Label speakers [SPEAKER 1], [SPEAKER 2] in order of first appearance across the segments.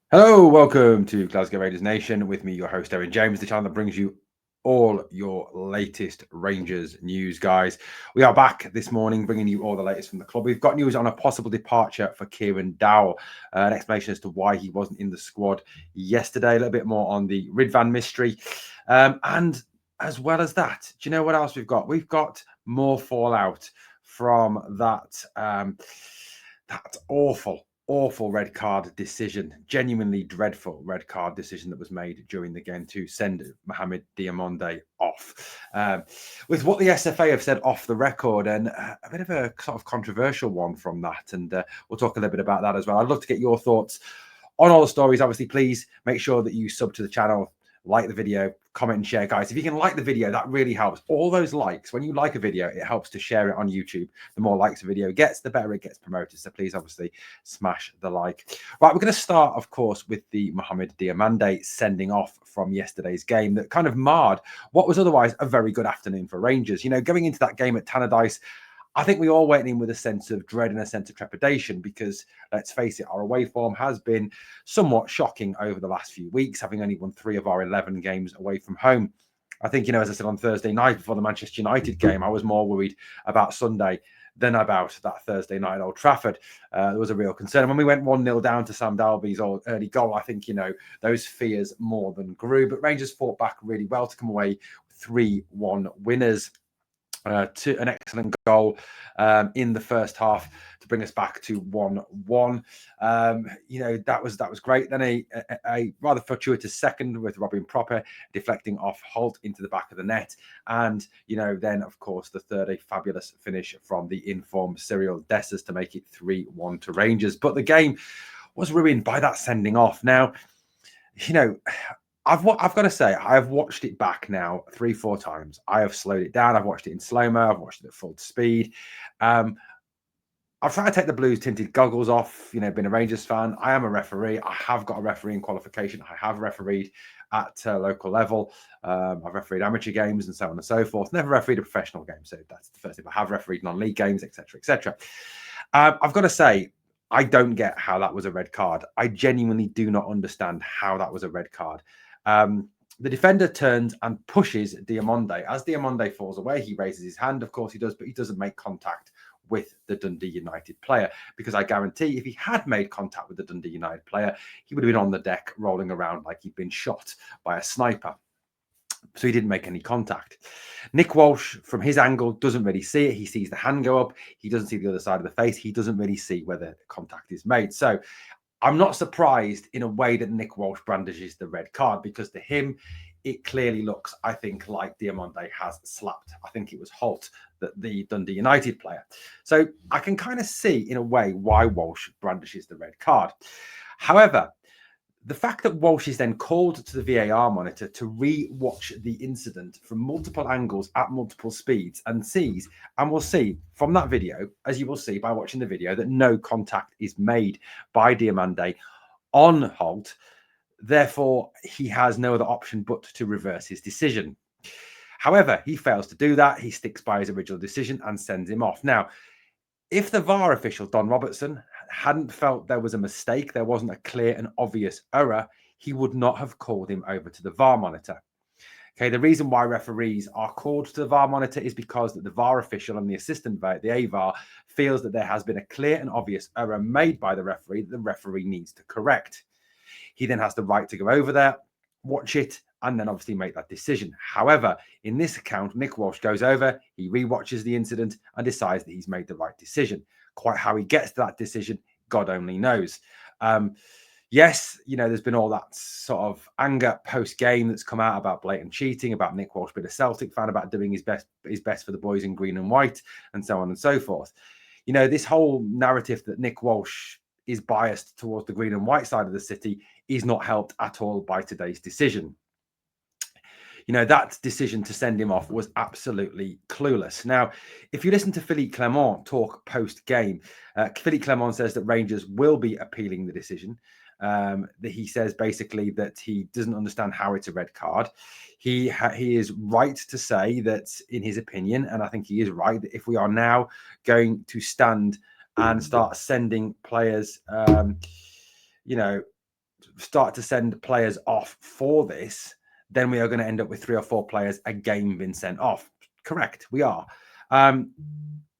[SPEAKER 1] Hello, welcome to Glasgow Rangers Nation. With me, your host, Owen James, the channel that brings you all your latest Rangers news, guys. We are back this morning bringing you all the latest from the club. We've got news on a possible departure for Kieran Dowell, an explanation as to why he wasn't in the squad yesterday, a little bit more on the Ridvan mystery. And as well as that, do you know what else we've got? We've got more fallout from that awful red card decision, genuinely dreadful red card decision that was made during the game to send Mohamed Diomande off. With what the SFA have said off the record, and a bit of a sort of controversial one from that. And we'll talk a little bit about that as well. I'd love to get your thoughts on all the stories. Obviously, please make sure that you sub to the channel, like the video, comment and share, guys. If you can like the video, that really helps. All those likes, when you like a video, it helps to share it on YouTube. The more likes a video gets, the better it gets promoted. So please, obviously, smash the like. Right, we're going to start, of course, with the Mohamed Diamande sending off from yesterday's game that kind of marred what was otherwise a very good afternoon for Rangers. You know, going into that game at Tannadice, I think we all went in with a sense of dread and a sense of trepidation because, let's face it, our away form has been somewhat shocking over the last few weeks, having only won 3 of our 11 games away from home. I think, as I said on Thursday night before the Manchester United game, I was more worried about Sunday than about that Thursday night at Old Trafford. There was a real concern. And when we went 1-0 down to Sam Dalby's early goal, I think, those fears more than grew. But Rangers fought back really well to come away 3-1 winners. To an excellent goal in the first half to bring us back to 1-1. That was great. Then a rather fortuitous second with Robin Proper deflecting off Holt into the back of the net. And, then, of course, the third, a fabulous finish from the informed Cyril Dessers to make it 3-1 to Rangers. But the game was ruined by that sending off. Now, I've got to say, I've watched it back now 3-4 times. I have slowed it down. I've watched it in slow-mo. I've watched it at full speed. I've tried to take the blues tinted goggles off, being a Rangers fan. I am a referee. I have got a refereeing qualification. I have refereed at local level. I've refereed amateur games and so on and so forth. Never refereed a professional game. So that's the first thing. I have refereed non-league games, etc., etc. I've got to say, I don't get how that was a red card. I genuinely do not understand how that was a red card. The defender turns and pushes Diomande. As Diomande falls away, he raises his hand. Of course he does, but he doesn't make contact with the Dundee United player, because I guarantee if he had made contact with the Dundee United player, he would have been on the deck rolling around like he'd been shot by a sniper. So he didn't make any contact. Nick Walsh, from his angle, doesn't really see it. He sees the hand go up. He doesn't see the other side of the face. He doesn't really see whether contact is made. So I'm not surprised in a way that Nick Walsh brandishes the red card, because to him, it clearly looks, I think, like Diamande has slapped. I think it was Holt, the Dundee United player. So I can kind of see, in a way, why Walsh brandishes the red card. However, the fact that Walsh is then called to the VAR monitor to re-watch the incident from multiple angles at multiple speeds and will see from that video, as you will see by watching the video, that no contact is made by Diamande on Holt. Therefore, he has no other option but to reverse his decision. However, he fails to do that. He sticks by his original decision and sends him off. Now, if the VAR official, Don Robertson, hadn't felt there was a mistake, there wasn't a clear and obvious error, he would not have called him over to the VAR monitor. Okay, the reason why referees are called to the VAR monitor is because the VAR official and the assistant VAR, the AVAR, feels that there has been a clear and obvious error made by the referee that the referee needs to correct. He then has the right to go over there, watch it, and then obviously make that decision. However, in this account, Nick Walsh goes over, he re-watches the incident and decides that he's made the right decision. Quite how he gets to that decision, God only knows. Yes, there's been all that sort of anger post-game that's come out about blatant cheating, about Nick Walsh being a Celtic fan, about doing his best for the boys in green and white, and so on and so forth. This whole narrative that Nick Walsh is biased towards the green and white side of the city is not helped at all by today's decision. That decision to send him off was absolutely clueless. Now, if you listen to Philippe Clement talk post-game, Philippe Clement says that Rangers will be appealing the decision. That he says basically that he doesn't understand how it's a red card. He is right to say that, in his opinion, and I think he is right, that if we are now going to stand and start sending players, start to send players off for this, then we are going to end up with 3 or 4 players again being sent off. Correct, we are.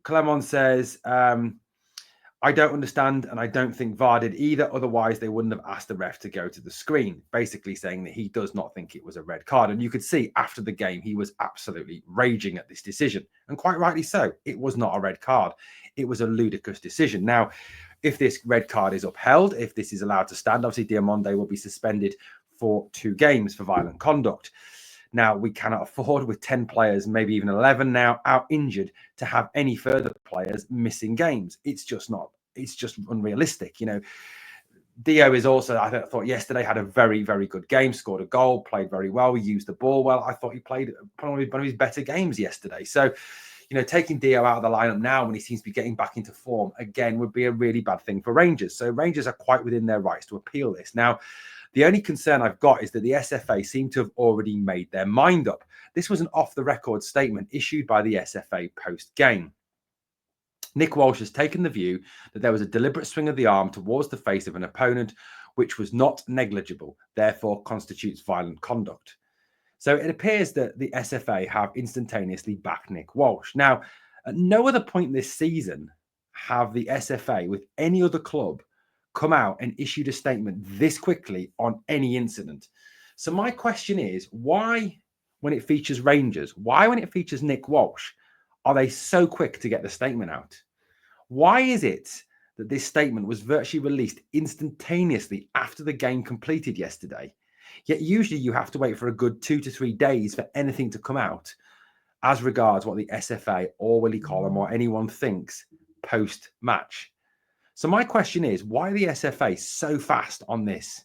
[SPEAKER 1] Clement says, I don't understand, and I don't think VAR did either. Otherwise, they wouldn't have asked the ref to go to the screen, basically saying that he does not think it was a red card. And you could see after the game, he was absolutely raging at this decision, and quite rightly so. It was not a red card. It was a ludicrous decision. Now, if this red card is upheld, if this is allowed to stand, obviously Diomande will be suspended for 2 games for violent conduct. Now, we cannot afford, with 10 players, maybe even 11 now, out injured, to have any further players missing games. It's just not, it's just unrealistic. You know, Dio is also, I thought yesterday had a very, very good game, scored a goal, played very well, used the ball well. I thought he played probably one of his better games yesterday. So, you know, taking Dio out of the lineup now when he seems to be getting back into form, again, would be a really bad thing for Rangers. So Rangers are quite within their rights to appeal this. Now, the only concern I've got is that the SFA seem to have already made their mind up. This was an off-the-record statement issued by the SFA post-game. Nick Walsh has taken the view that there was a deliberate swing of the arm towards the face of an opponent, which was not negligible, therefore constitutes violent conduct. So it appears that the SFA have instantaneously backed Nick Walsh. Now, at no other point this season have the SFA, with any other club, come out and issued a statement this quickly on any incident. So my question is, why, when it features Rangers, why, when it features Nick Walsh, are they so quick to get the statement out? Why is it that this statement was virtually released instantaneously after the game completed yesterday? Yet usually you have to wait for a good 2 to 3 days for anything to come out as regards what the SFA or Willie Collum or anyone thinks post-match. So my question is, why are the SFA so fast on this?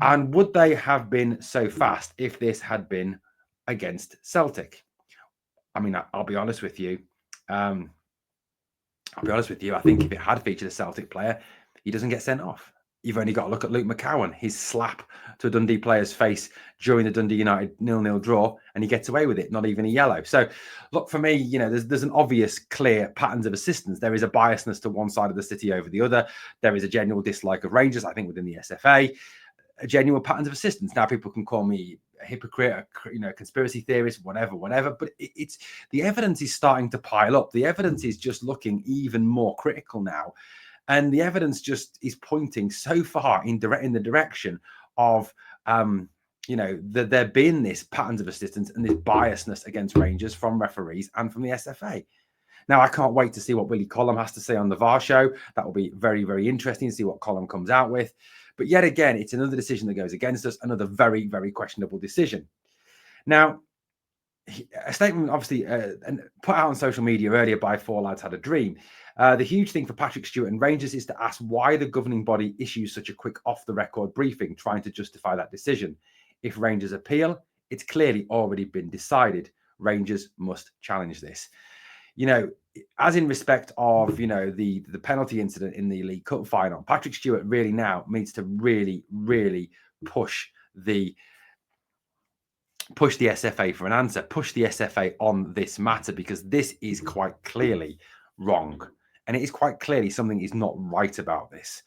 [SPEAKER 1] And would they have been so fast if this had been against Celtic? I mean, I'll be honest with you. I think if it had featured a Celtic player, he doesn't get sent off. You've only got to look at Luke McCowan, his slap to a Dundee player's face during the Dundee United 0-0 draw, and he gets away with it, not even a yellow. So, look, for me, you know, there's an obvious, clear patterns of assistance. There is a biasness to one side of the city over the other. There is a genuine dislike of Rangers, I think, within the SFA. A genuine patterns of assistance. Now, people can call me a hypocrite, you know, conspiracy theorist, whatever. But it's the evidence is starting to pile up. The evidence is just looking even more critical now. And the evidence just is pointing so far in the direction of, you know, that there being this patterns of assistance and this biasness against Rangers from referees and from the SFA. Now, I can't wait to see what Willie Collum has to say on the VAR show. That will be very, very interesting to see what Collum comes out with. But yet again, it's another decision that goes against us, another very, very questionable decision. Now, a statement obviously and put out on social media earlier by 4 Lads Had a Dream. The huge thing for Patrick Stewart and Rangers is to ask why the governing body issues such a quick off-the-record briefing trying to justify that decision. If Rangers appeal, it's clearly already been decided. Rangers must challenge this. You know, as in respect of, you know, the penalty incident in the League Cup final, Patrick Stewart really now needs to really, really push the SFA for an answer, push the SFA on this matter, because this is quite clearly wrong. And it is quite clearly something is not right about this.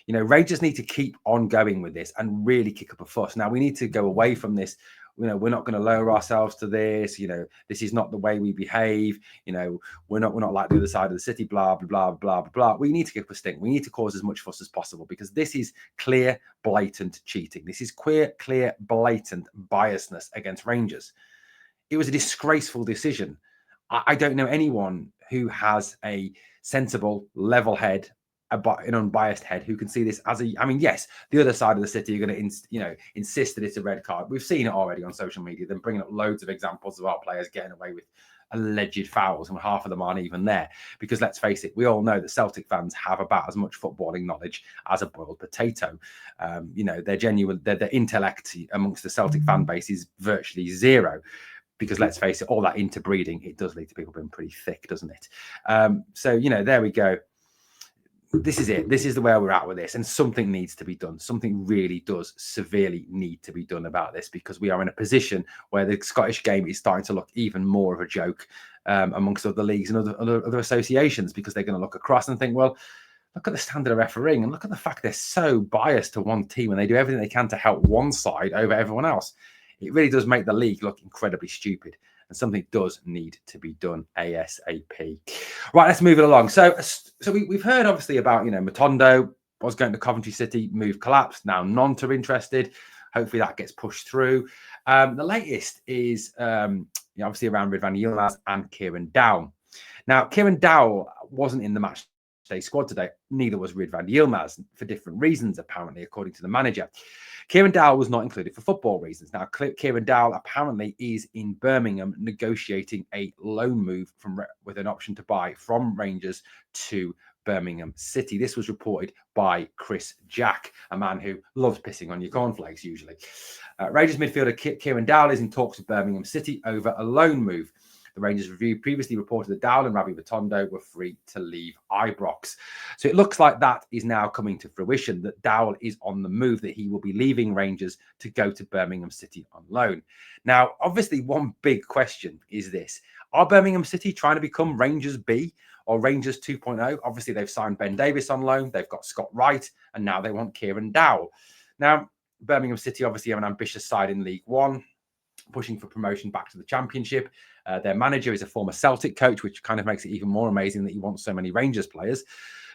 [SPEAKER 1] You know, Rangers need to keep on going with this and really kick up a fuss. Now, we need to go away from this. You know, we're not going to lower ourselves to this. You know, this is not the way we behave. You know, we're not like the other side of the city, blah, blah, blah, blah, blah, blah. We need to kick up a stink. We need to cause as much fuss as possible, because this is clear, blatant cheating. This is clear, blatant biasness against Rangers. It was a disgraceful decision. I don't know anyone who has a sensible, level head, an unbiased head, who can see this as a. I mean, yes, the other side of the city are going to, insist that it's a red card. We've seen it already on social media. Them bringing up loads of examples of our players getting away with alleged fouls, and half of them aren't even there. Because let's face it, we all know that Celtic fans have about as much footballing knowledge as a boiled potato. Their intellect amongst the Celtic fan base is virtually zero. Because let's face it, all that interbreeding, it does lead to people being pretty thick, doesn't it? So, there we go. This is it. This is the way we're at with this. And something needs to be done. Something really does severely need to be done about this, because we are in a position where the Scottish game is starting to look even more of a joke amongst other leagues and other associations, because they're going to look across and think, well, look at the standard of refereeing and look at the fact they're so biased to one team and they do everything they can to help one side over everyone else. It really does make the league look incredibly stupid, and something does need to be done ASAP. Right, let's move it along. So we've heard obviously about, Matondo was going to Coventry City, move collapsed. Now Nantes are interested. Hopefully that gets pushed through. The latest is obviously around Ridvan Yilmaz and Kieran Dowell. Now, Kieran Dowell wasn't in the match day squad today. Neither was Ridvan Yilmaz for different reasons, apparently, according to the manager. Kieran Dowell was not included for football reasons. Now, Kieran Dowell apparently is in Birmingham negotiating a loan move with an option to buy from Rangers to Birmingham City. This was reported by Chris Jack, a man who loves pissing on your cornflakes usually. Rangers midfielder Kieran Dowell is in talks with Birmingham City over a loan move. The Rangers Review previously reported that Dowell and Ravi Matondo were free to leave Ibrox. So it looks like that is now coming to fruition, that Dowell is on the move, that he will be leaving Rangers to go to Birmingham City on loan. Now, obviously, one big question is this. Are Birmingham City trying to become Rangers B or Rangers 2.0? Obviously, they've signed Ben Davies on loan. They've got Scott Wright, and now they want Kieran Dowell. Now, Birmingham City obviously have an ambitious side in League One, pushing for promotion back to the Championship. Their manager is a former Celtic coach, which kind of makes it even more amazing that he wants so many Rangers players.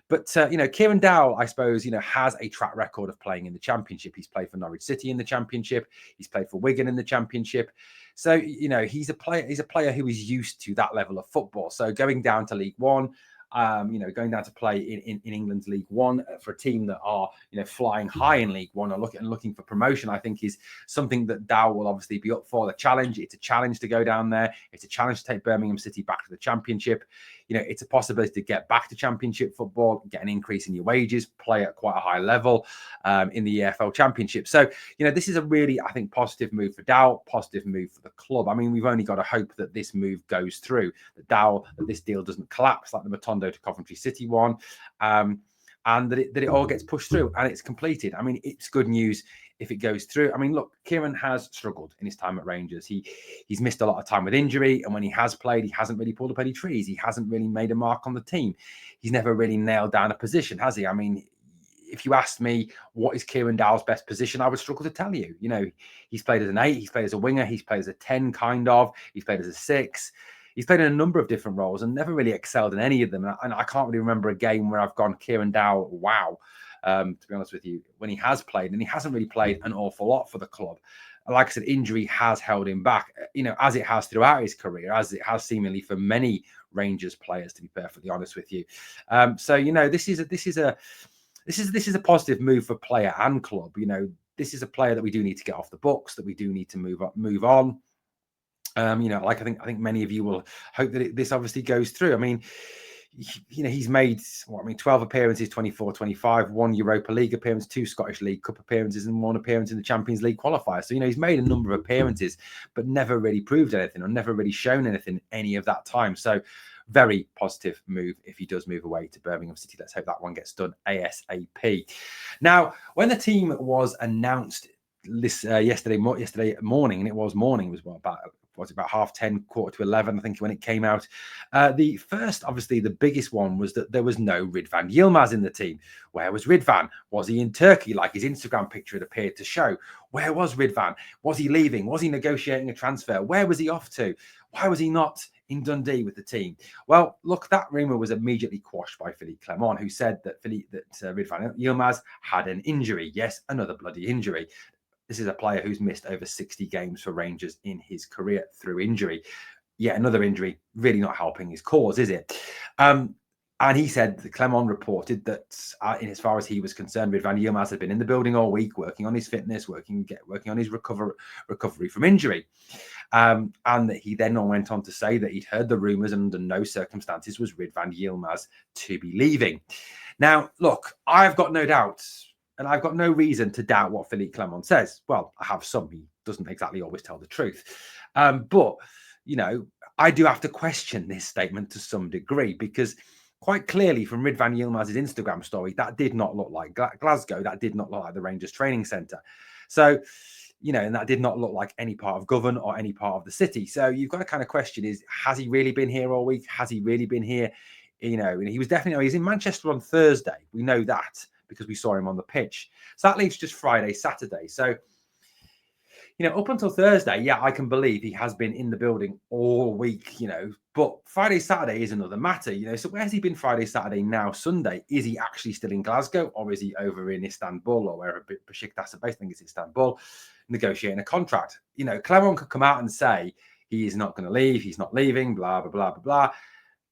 [SPEAKER 1] But, Kieran Dowell, I suppose, has a track record of playing in the Championship. He's played for Norwich City in the Championship. He's played for Wigan in the Championship. So, he's a player who is used to that level of football. So going down to League One, going down to play in England's League One for a team that are, flying high in League One or looking for promotion, I think is something that Dowell will obviously be up for. The challenge, it's a challenge to go down there. It's a challenge to take Birmingham City back to the Championship. It's a possibility to get back to Championship football, get an increase in your wages, play at quite a high level in the EFL Championship. So, this is a really, I think, positive move for Dowell, positive move for the club. I mean, we've only got to hope that this move goes through, that this deal doesn't collapse like the Matondo to Coventry City one, and that it all gets pushed through and it's completed. I mean, it's good news if it goes through. I mean, look, Kieran has struggled in his time at Rangers. He's missed a lot of time with injury, and when he has played, he hasn't really pulled up any trees. He hasn't really made a mark on the team. He's never really nailed down a position, has he? I mean, if you asked me what is Kieran Dowell's best position, I would struggle to tell you. He's played as an 8, he's played as a winger, he's played as a 10, kind of. He's played as a 6. He's played in a number of different roles and never really excelled in any of them. And I can't really remember a game where I've gone Kieran Dowell, wow, to be honest with you, when he has played. And he hasn't really played an awful lot for the club. Like I said, injury has held him back, as it has throughout his career, as it has seemingly for many Rangers players, to be perfectly honest with you. This is a positive move for player and club. This is a player that we do need to get off the books, that we do need to move on. I think many of you will hope that this obviously goes through. I mean, he's made 12 appearances, 24-25, 1 Europa League appearance, 2 Scottish League Cup appearances, and 1 appearance in the Champions League qualifier. So he's made a number of appearances, but never really proved anything or never really shown anything any of that time. So very positive move if he does move away to Birmingham City. Let's hope that one gets done ASAP. Now, when the team was announced yesterday morning, and it was morning, it was about 10:30, 11:15, I think, when it came out. The first, obviously, the biggest one was that there was no Ridvan Yilmaz in the team. Where was Ridvan? Was he in Turkey, like his Instagram picture had appeared to show? Where was Ridvan? Was he leaving? Was he negotiating a transfer? Where was he off to? Why was he not in Dundee with the team? Well, look, that rumour was immediately quashed by Philippe Clement, who said that Ridvan Yilmaz had an injury. Yes, another bloody injury. This is a player who's missed over 60 games for Rangers in his career through injury. Yet another injury, really not helping his cause, is it? And he said that Clement reported that, in as far as he was concerned, Ridvan Yilmaz had been in the building all week, working on his fitness, working on his recovery from injury. And that he then went on to say that he'd heard the rumours and under no circumstances was Ridvan Yilmaz to be leaving. Now, look, I've got no doubts. And I've got no reason to doubt what Philippe Clement says. Well, I have some. He doesn't exactly always tell the truth. But, I do have to question this statement to some degree, because quite clearly from Ridvan Yilmaz's Instagram story, that did not look like Glasgow. That did not look like the Rangers training centre. So, and that did not look like any part of Govan or any part of the city. So you've got to kind of question has he really been here all week? Has he really been here You know, and he was definitely, he's in Manchester on Thursday. We know that because we saw him on the pitch. So that leaves just Friday, Saturday. So, you know, up until Thursday, yeah, I can believe he has been in the building all week, you know, but Friday, Saturday is another matter, you know. So where's he been Friday, Saturday, now Sunday? Is he actually still in Glasgow, or is he over in Istanbul, or wherever Besiktas are based? I think it's Istanbul, negotiating a contract? You know, Clement could come out and say he is not going to leave, he's not leaving, blah, blah, blah, blah, blah.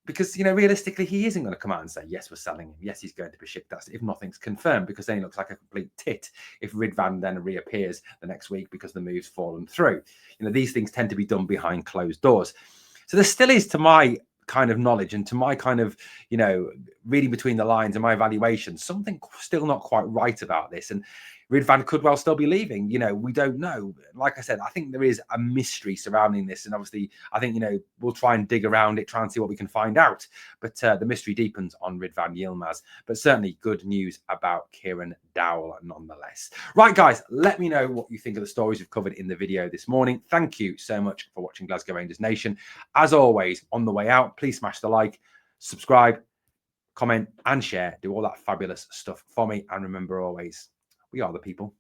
[SPEAKER 1] Because, you know, realistically, he isn't going to come out and say, yes, we're selling him. Yes, he's going to Besiktas if nothing's confirmed, because then he looks like a complete tit if Ridvan then reappears the next week because the move's fallen through. You know, these things tend to be done behind closed doors. So there still is, to my kind of knowledge and to my kind of, you know, reading between the lines and my evaluation, something still not quite right about this. And Ridvan could well still be leaving. You know, we don't know. Like I said, I think there is a mystery surrounding this. And obviously, I think, you know, we'll try and dig around it, try and see what we can find out. But the mystery deepens on Ridvan Yilmaz. But certainly good news about Kieran Dowell nonetheless. Right, guys, let me know what you think of the stories we've covered in the video this morning. Thank you so much for watching Glasgow Rangers Nation. As always, on the way out, please smash the like, subscribe, comment, and share. Do all that fabulous stuff for me. And remember always, we are the people.